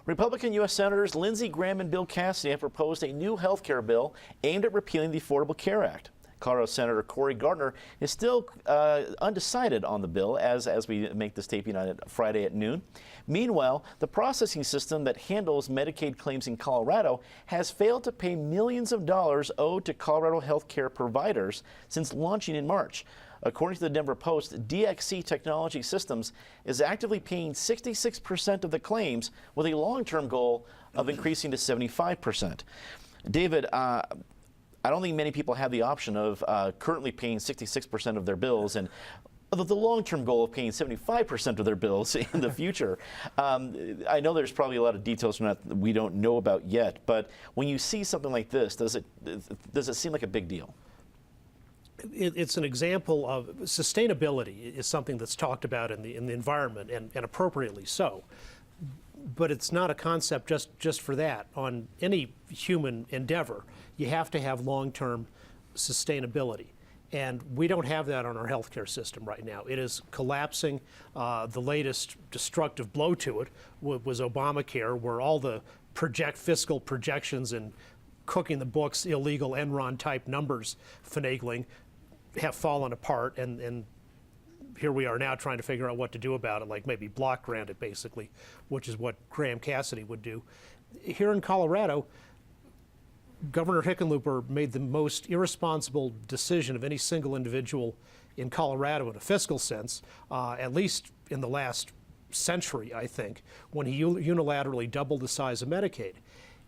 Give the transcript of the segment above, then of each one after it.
Republican U.S. Senators Lindsey Graham and Bill Cassidy have proposed a new health care bill aimed at repealing the Affordable Care Act. Colorado Senator Cory Gardner is still undecided on the bill as we make this taping on Friday at noon. Meanwhile, the processing system that handles Medicaid claims in Colorado has failed to pay millions of dollars owed to Colorado health care providers since launching in March. According to the Denver Post, DXC Technology Systems is actively paying 66% of the claims with a long-term goal of increasing to 75%. David, I don't think many people have the option of currently paying 66% of their bills and the long-term goal of paying 75% of their bills in the future. I know there's probably a lot of details from that we don't know about yet, but when you see something like this, does it seem like a big deal? It's an example of sustainability is something that's talked about in the environment, and appropriately so. But it's not a concept just for that. On any human endeavor, you have to have long-term sustainability. And we don't have that on our healthcare system right now. It is collapsing. The latest destructive blow to it was Obamacare, where all the fiscal projections and cooking the books, illegal Enron-type numbers finagling have fallen apart, and here we are now trying to figure out what to do about it, like maybe block grant it basically, which is what Graham Cassidy would do. Here in Colorado, Governor Hickenlooper made the most irresponsible decision of any single individual in Colorado in a fiscal sense, at least in the last century, I think, when he unilaterally doubled the size of Medicaid.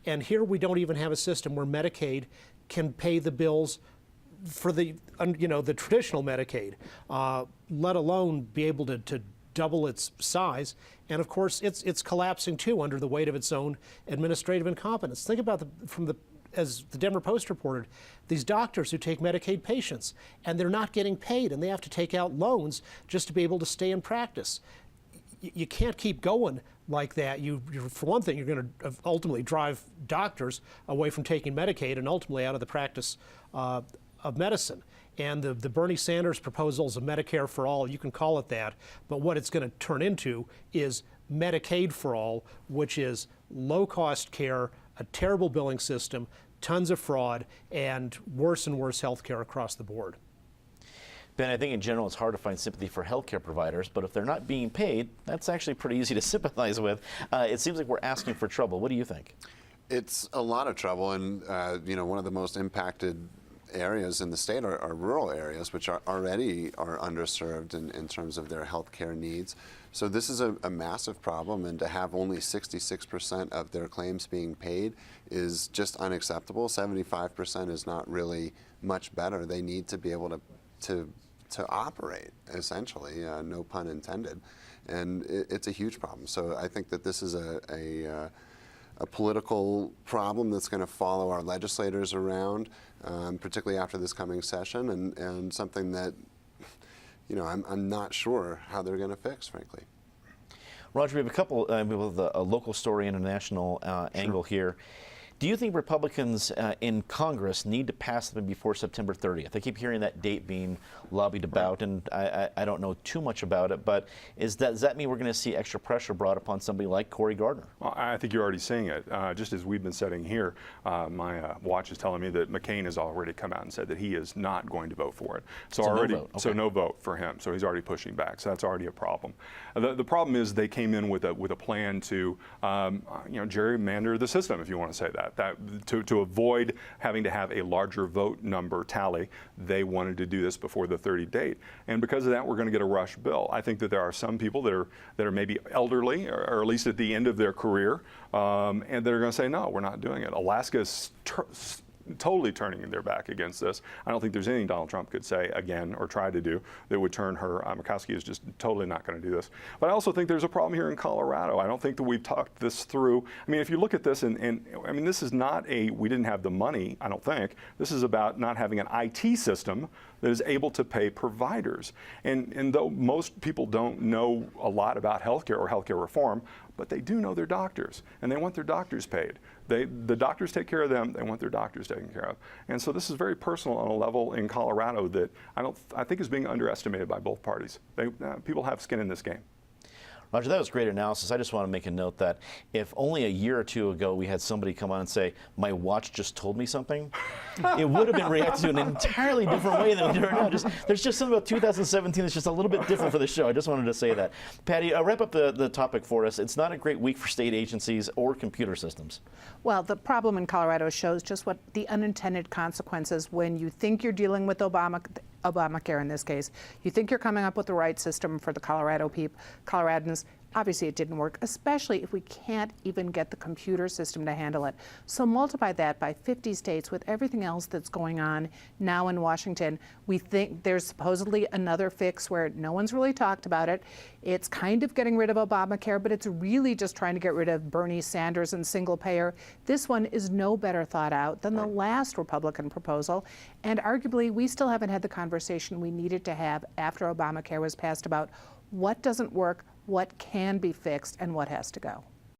And here we don't even have a system where Medicaid can pay the bills for the traditional Medicaid, let alone be able to double its size. And of course, it's collapsing too under the weight of its own administrative incompetence. Think about as the Denver Post reported, these doctors who take Medicaid patients, and they're not getting paid, and they have to take out loans just to be able to stay in practice. You can't keep going like that. For one thing, you're going to ultimately drive doctors away from taking Medicaid and ultimately out of the practice of medicine. And the Bernie Sanders proposals of Medicare for all, you can call it that, but what it's going to turn into is Medicaid for all, which is low-cost care, a terrible billing system, tons of fraud, and worse health care across the board. Ben, I think in general it's hard to find sympathy for healthcare providers, but if they're not being paid, that's actually pretty easy to sympathize with. It seems like we're asking for trouble. What do you think? It's a lot of trouble, and one of the most impacted areas in the state are rural areas, which already are underserved in terms of their health care needs. So this is a massive problem, and to have only 66% of their claims being paid is just unacceptable. 75% is not really much better. They need to be able to operate, essentially, no pun intended. And it's a huge problem. So I think that this is a political problem that's going to follow our legislators around, particularly after this coming session, and something that, I'm not sure how they're going to fix, frankly. Roger, we have a couple, we have a local story and a national angle here. Do you think Republicans in Congress need to pass them before September 30th? I keep hearing that date being lobbied about, and I don't know too much about it, but does that mean we're going to see extra pressure brought upon somebody like Cory Gardner? Well, I think you're already seeing it. Just as we've been sitting here, my watch is telling me that McCain has already come out and said that he is not going to vote for it. So already, no vote. Okay. So no vote for him. So he's already pushing back. So that's already a problem. The problem is they came in with a plan to gerrymander the system, if you want to say that. To avoid having to have a larger vote number tally, they wanted to do this before the 30 date. And because of that, we're going to get a rush bill. I think that there are some people that are maybe elderly, or at least at the end of their career, and they're going to say, no, we're not doing it. Alaska's totally turning their back against this. I don't think there's anything Donald Trump could say again or try to do that would turn her. Murkowski is just totally not going to do this. But I also think there's a problem here in Colorado. I don't think that we've talked this through. I mean, if you look at this, and I mean, this is not we didn't have the money, I don't think. This is about not having an IT system that is able to pay providers. And though most people don't know a lot about healthcare or healthcare reform, but they do know their doctors, and they want their doctors paid. The doctors take care of them, they want their doctors taken care of. And so this is very personal on a level in Colorado that I think is being underestimated by both parties. People have skin in this game. Roger, that was great analysis. I just want to make a note that if only a year or two ago we had somebody come on and say, my watch just told me something, it would have been reacted to in an entirely different way than we do right now. There's just something about 2017 that's just a little bit different for the show. I just wanted to say that. Patty, wrap up the topic for us. It's not a great week for state agencies or computer systems. Well, the problem in Colorado shows just what the unintended consequences when you think you're dealing with Obamacare in this case. You think you're coming up with the right system for the Coloradans. Obviously, it didn't work, especially if we can't even get the computer system to handle it. So multiply that by 50 states with everything else that's going on now in Washington. We think there's supposedly another fix where no one's really talked about it. It's kind of getting rid of Obamacare, but it's really just trying to get rid of Bernie Sanders and single payer. This one is no better thought out than the last Republican proposal. And arguably, we still haven't had the conversation we needed to have after Obamacare was passed about what doesn't work, what can be fixed, and what has to go.